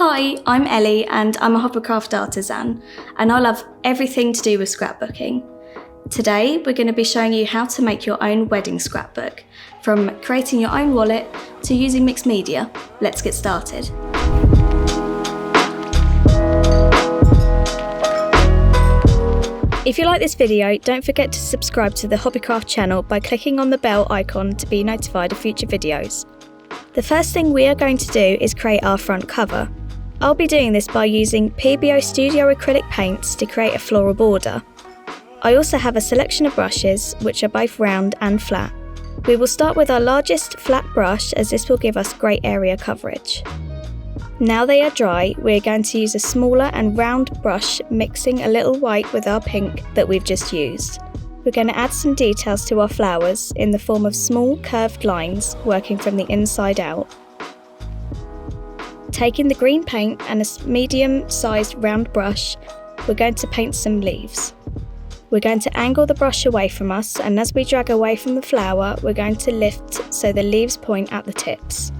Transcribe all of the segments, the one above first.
Hi, I'm Ellie and I'm a Hobbycraft artisan and I love everything to do with scrapbooking. Today we're going to be showing you how to make your own wedding scrapbook, from creating your own wallet to using mixed media. Let's get started. If you like this video, don't forget to subscribe to the Hobbycraft channel by clicking on the bell icon to be notified of future videos. The first thing we are going to do is create our front cover. I'll be doing this by using PBO Studio acrylic paints to create a floral border. I also have a selection of brushes which are both round and flat. We will start with our largest flat brush as this will give us great area coverage. Now they are dry, we're going to use a smaller and round brush, mixing a little white with our pink that we've just used. We're going to add some details to our flowers in the form of small curved lines working from the inside out. Taking the green paint and a medium-sized round brush, we're going to paint some leaves. We're going to angle the brush away from us, and as we drag away from the flower, we're going to lift so the leaves point at the tips.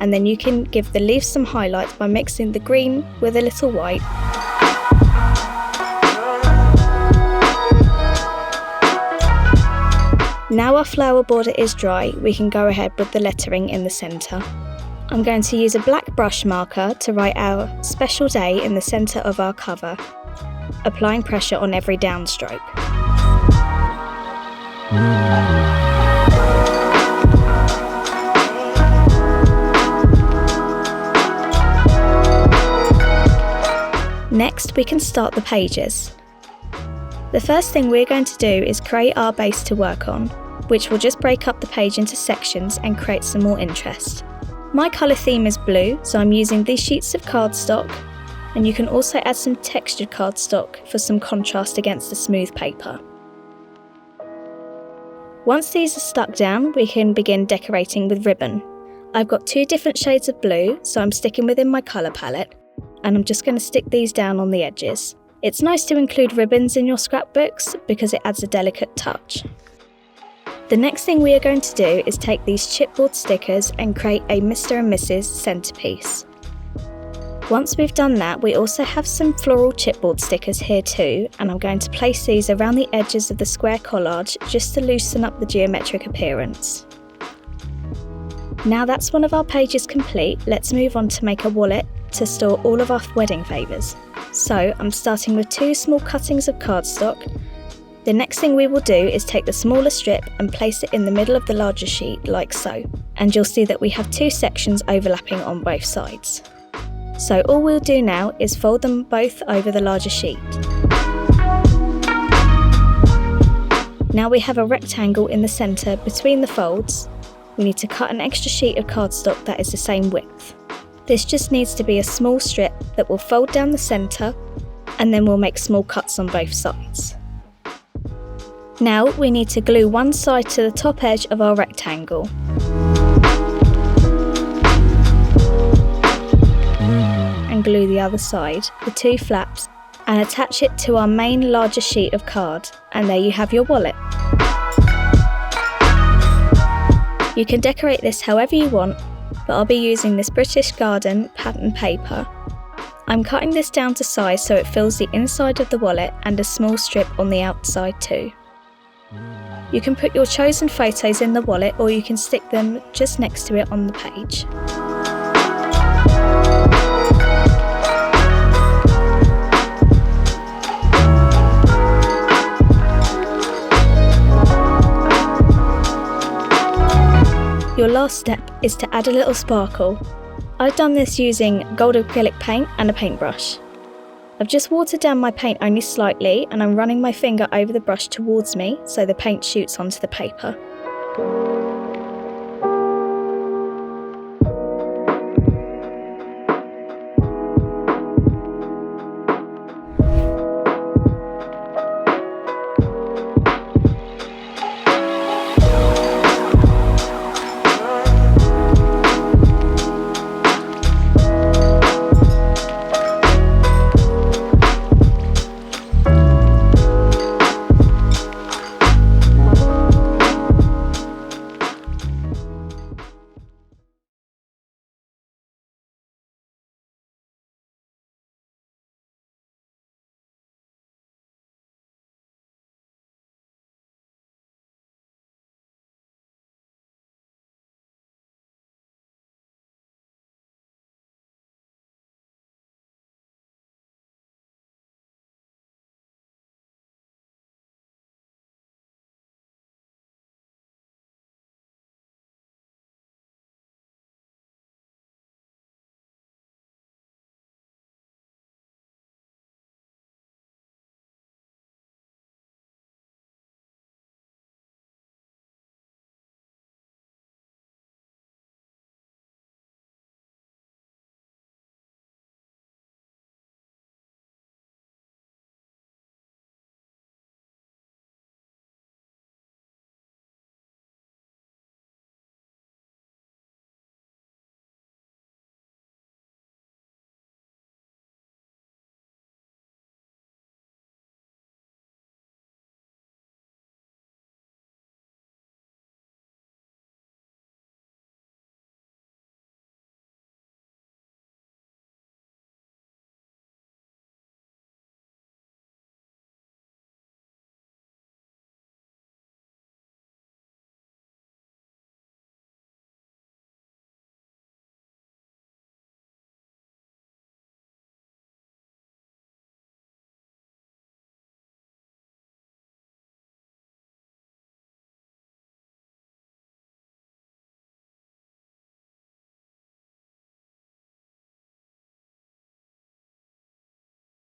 And then you can give the leaves some highlights by mixing the green with a little white. Now our flower border is dry, we can go ahead with the lettering in the centre. I'm going to use a black brush marker to write our special day in the centre of our cover, applying pressure on every downstroke. Next, we can start the pages. The first thing we're going to do is create our base to work on, which will just break up the page into sections and create some more interest. My colour theme is blue, so I'm using these sheets of cardstock, and you can also add some textured cardstock for some contrast against the smooth paper. Once these are stuck down, we can begin decorating with ribbon. I've got two different shades of blue, so I'm sticking within my colour palette, and I'm just going to stick these down on the edges. It's nice to include ribbons in your scrapbooks because it adds a delicate touch. The next thing we are going to do is take these chipboard stickers and create a Mr. and Mrs. centrepiece. Once we've done that, we also have some floral chipboard stickers here too, and I'm going to place these around the edges of the square collage just to loosen up the geometric appearance. Now that's one of our pages complete, let's move on to make a wallet to store all of our wedding favours. So I'm starting with two small cuttings of cardstock. The next thing we will do is take the smaller strip and place it in the middle of the larger sheet, like so. And you'll see that we have two sections overlapping on both sides. So all we'll do now is fold them both over the larger sheet. Now we have a rectangle in the centre between the folds. We need to cut an extra sheet of cardstock that is the same width. This just needs to be a small strip that will fold down the centre, and then we'll make small cuts on both sides. Now we need to glue one side to the top edge of our rectangle. And glue the other side, the two flaps, and attach it to our main larger sheet of card, and there you have your wallet. You can decorate this however you want, but I'll be using this British Garden pattern paper. I'm cutting this down to size so it fills the inside of the wallet and a small strip on the outside too. You can put your chosen photos in the wallet, or you can stick them just next to it on the page. Your last step is to add a little sparkle. I've done this using gold acrylic paint and a paintbrush. I've just watered down my paint only slightly, and I'm running my finger over the brush towards me so the paint shoots onto the paper.